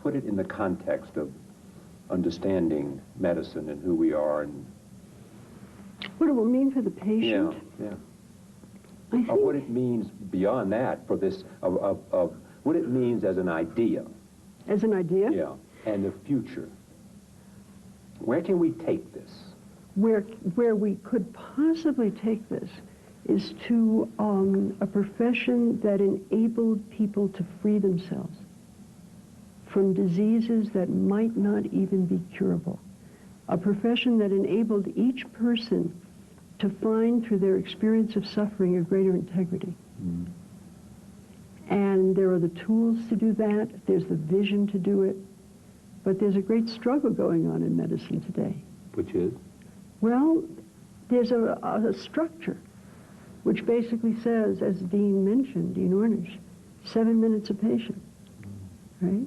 put it in the context of understanding medicine and who we are and what it will mean for the patient. Yeah. I think What it means beyond that for this, of what it means as an idea. As an idea? Yeah, and the future. Where can we take this? Where we could possibly take this is to a profession that enabled people to free themselves from diseases that might not even be curable. A profession that enabled each person to find through their experience of suffering a greater integrity. Mm. And there are the tools to do that, there's the vision to do it, but there's a great struggle going on in medicine today. Which is? Well, there's a structure which basically says, as Dean mentioned, Dean Ornish, 7 minutes a patient, right?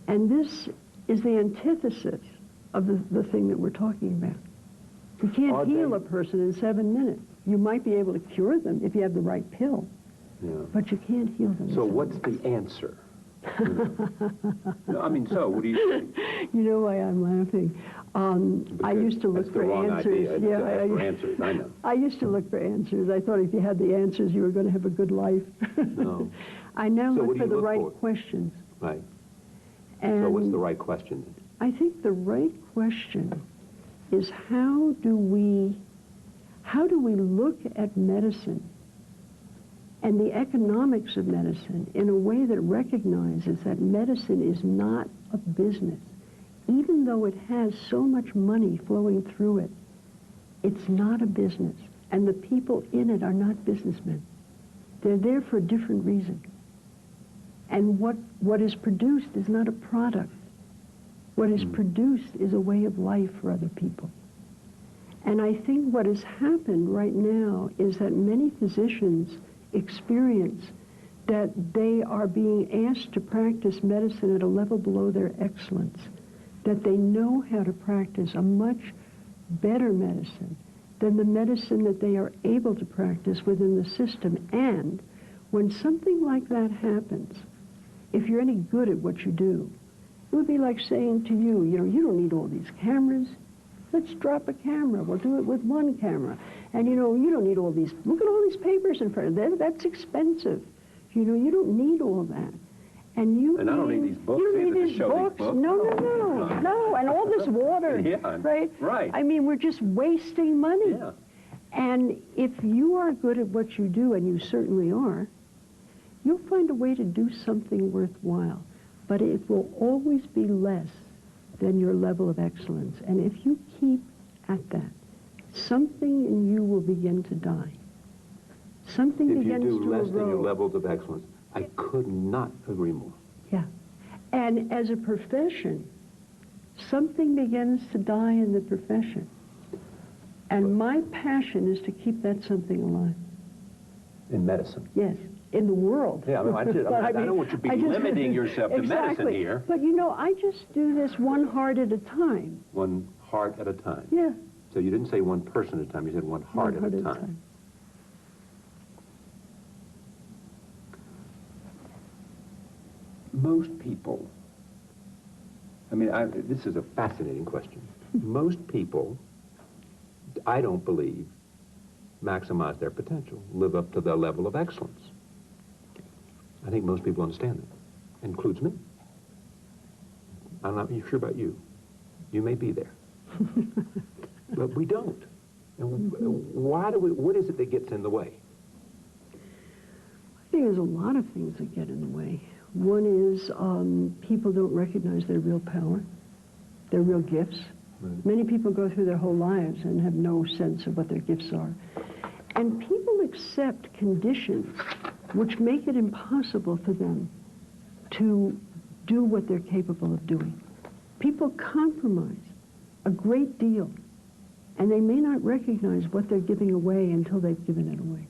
And this is the antithesis of the thing that we're talking about. You can't heal a person in 7 minutes. You might be able to cure them if you have the right pill, but you can't heal them. So what's the answer? No, I mean, so what do you think? You know why I'm laughing? I used to look for answers. Answers. I know. I used to look for answers. I thought if you had the answers, you were going to have a good life. No. I now So look for the right for? questions. Right. And so what's the right question then? I think the right question is how do we look at medicine and the economics of medicine in a way that recognizes that medicine is not a business. Even though it has so much money flowing through it, it's not a business. And the people in it are not businessmen. They're there for a different reason. And what is produced is not a product. What is produced is a way of life for other people. And I think what has happened right now is that many physicians experience that they are being asked to practice medicine at a level below their excellence, that they know how to practice a much better medicine than the medicine that they are able to practice within the system. And when something like that happens, if you're any good at what you do, it would be like saying to you, you don't need all these cameras. Let's drop a camera. We'll do it with one camera. And, you don't need all these, look at all these papers in front of them. That's expensive. You don't need all that. And I don't need these books. You don't need these books. No. And all this water. Right. I mean, we're just wasting money. Yeah. And if you are good at what you do, and you certainly are, you'll find a way to do something worthwhile. But it will always be less than your level of excellence. And if you keep at that, something in you will begin to die. Something begins to erode. If you do less than your levels of excellence, I could not agree more. Yeah. And as a profession, something begins to die in the profession. And my passion is to keep that something alive. In medicine? Yes. In the world. Yeah, I don't want you to be limiting yourself to medicine here. But I just do this one heart at a time. One heart at a time. Yeah. So you didn't say one person at a time, you said one heart at a time. Most people, this is a fascinating question. Most people, I don't believe, maximize their potential, live up to their level of excellence. I think most people understand that. Includes me. I'm not sure about you. You may be there. But we don't. And what is it that gets in the way? I think there's a lot of things that get in the way. One is people don't recognize their real power, their real gifts. Right. Many people go through their whole lives and have no sense of what their gifts are. And people accept conditions which make it impossible for them to do what they're capable of doing. People compromise a great deal, and they may not recognize what they're giving away until they've given it away.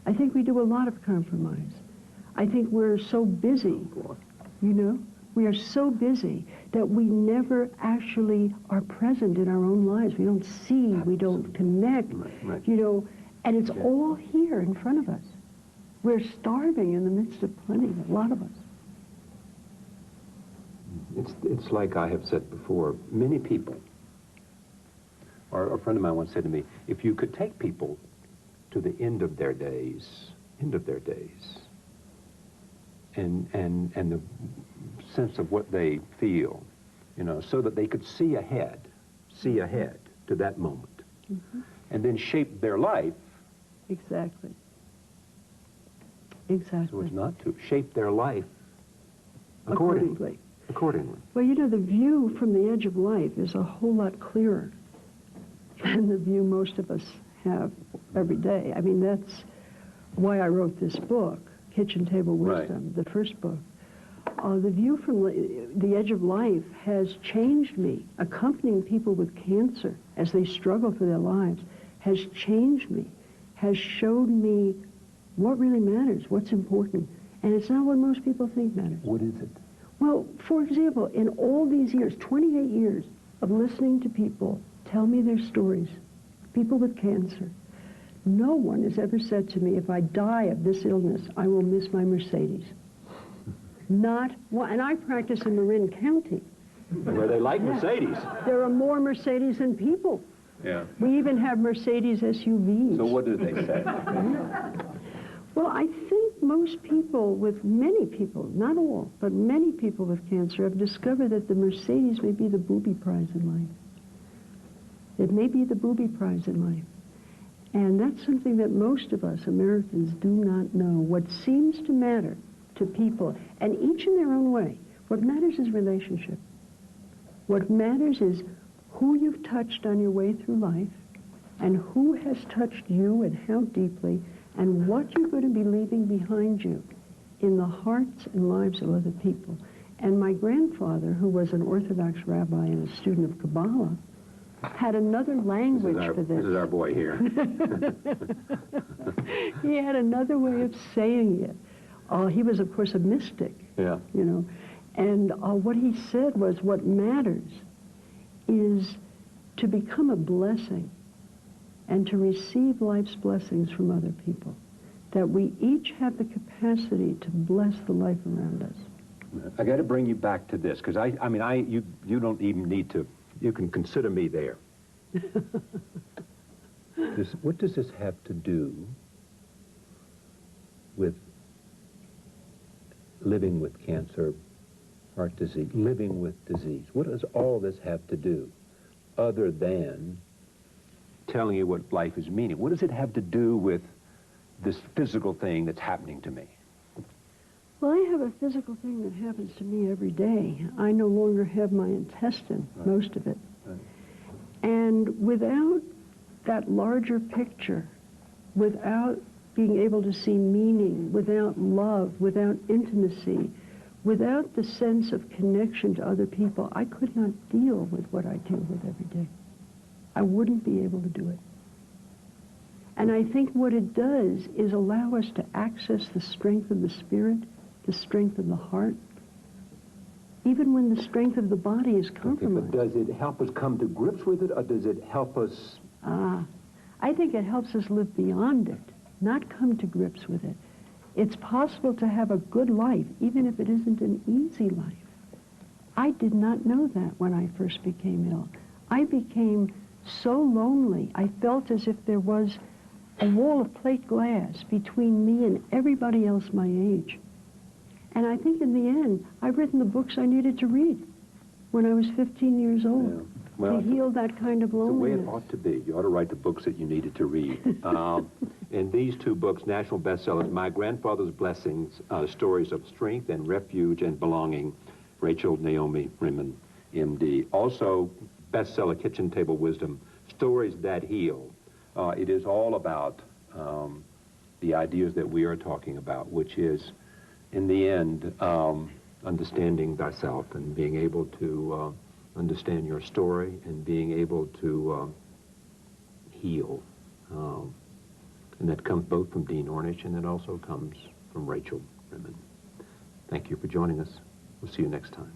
I think we do a lot of compromise. I think we're so busy, we are so busy that we never actually are present in our own lives. We don't see, we don't connect, right. And it's all here in front of us. We're starving in the midst of plenty, a lot of us. It's like I have said before, many people, or a friend of mine once said to me, if you could take people to the end of their days, and the sense of what they feel, you know, so that they could see ahead to that moment, and then shape their life. Exactly. So it's not to shape their life accordingly. Well, you know, the view from the edge of life is a whole lot clearer than the view most of us have every day. I mean, that's why I wrote this book, Kitchen Table Wisdom, the first book. The view from the edge of life has changed me. Accompanying people with cancer as they struggle for their lives has changed me, has showed me what really matters, what's important. And it's not what most people think matters. What is it? Well, for example, in all these years, 28 years of listening to people tell me their stories, people with cancer, no one has ever said to me, if I die of this illness, I will miss my Mercedes. Not one. And I practice in Marin County. Where they like Mercedes. There are more Mercedes than people. Yeah. We even have Mercedes SUVs. So what do they say? Well, I think most people many people, not all, but many people with cancer have discovered that the Mercedes may be the booby prize in life. It may be the booby prize in life. And that's something that most of us Americans do not know. What seems to matter to people, and each in their own way, what matters is relationship. What matters is who you've touched on your way through life, and who has touched you and how deeply, and what you're going to be leaving behind you in the hearts and lives of other people. And my grandfather, who was an Orthodox rabbi and a student of Kabbalah, had another language for this. This is our boy here. He had another way of saying it. He was, of course, a mystic. Yeah. You know, and what he said was, what matters is to become a blessing and to receive life's blessings from other people. That we each have the capacity to bless the life around us. I got to bring you back to this, because you don't even need to. You can consider me there. What does this have to do with living with cancer, heart disease, living with disease? What does all this have to do other than telling you what life is meaning? What does it have to do with this physical thing that's happening to me? Well, I have a physical thing that happens to me every day. I no longer have my intestine, most of it. Right. And without that larger picture, without being able to see meaning, without love, without intimacy, without the sense of connection to other people, I could not deal with what I deal with every day. I wouldn't be able to do it. And I think what it does is allow us to access the strength of the spirit, the strength of the heart, even when the strength of the body is compromised. Okay, but does it help us come to grips with it, or does it help us? I think it helps us live beyond it, not come to grips with it. It's possible to have a good life, even if it isn't an easy life. I did not know that when I first became ill. I became so lonely. I felt as if there was a wall of plate glass between me and everybody else my age. And I think in the end, I've written the books I needed to read when I was 15 years old. Yeah. Well, to heal that kind of loneliness. It's the way it ought to be. You ought to write the books that you needed to read. In these two books, national bestsellers, My Grandfather's Blessings, Stories of Strength and Refuge and Belonging, Rachel Naomi Remen, MD. Also, bestseller, Kitchen Table Wisdom, Stories That Heal. It is all about the ideas that we are talking about, which is, in the end, understanding thyself and being able to understand your story and being able to heal. And that comes both from Dean Ornish, and it also comes from Rachel Remen. Thank you for joining us. We'll see you next time.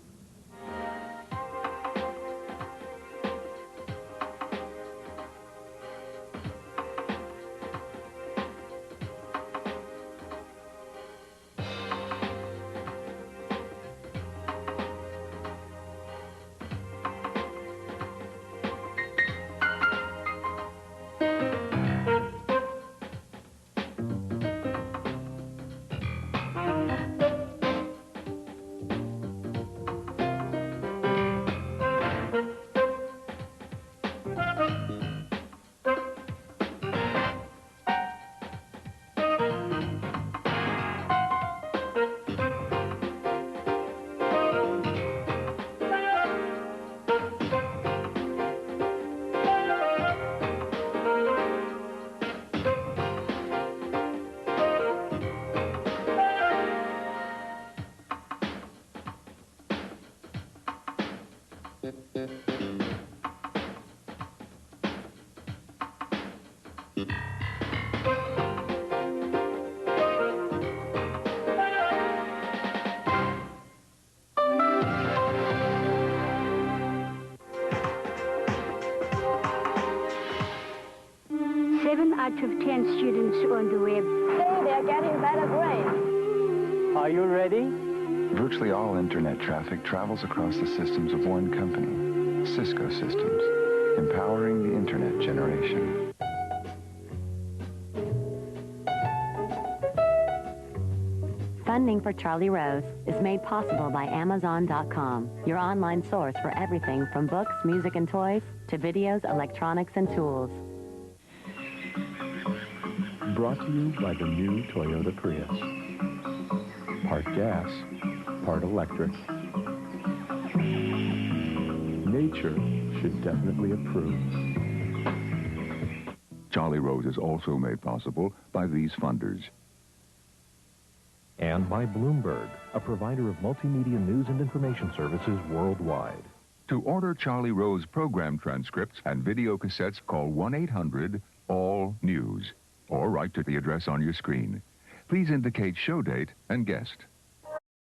Out of 10 students on the web say they're getting better grades. Are you ready? Virtually all internet traffic travels across the systems of one company, Cisco Systems, empowering the internet generation. Funding for Charlie Rose is made possible by Amazon.com, your online source for everything from books, music, and toys to videos, electronics, and tools. Brought to you by the new Toyota Prius. Part gas, part electric. Nature should definitely approve. Charlie Rose is also made possible by these funders. And by Bloomberg, a provider of multimedia news and information services worldwide. To order Charlie Rose program transcripts and video cassettes, call 1-800-ALL-NEWS or write to the address on your screen. Please indicate show date and guest.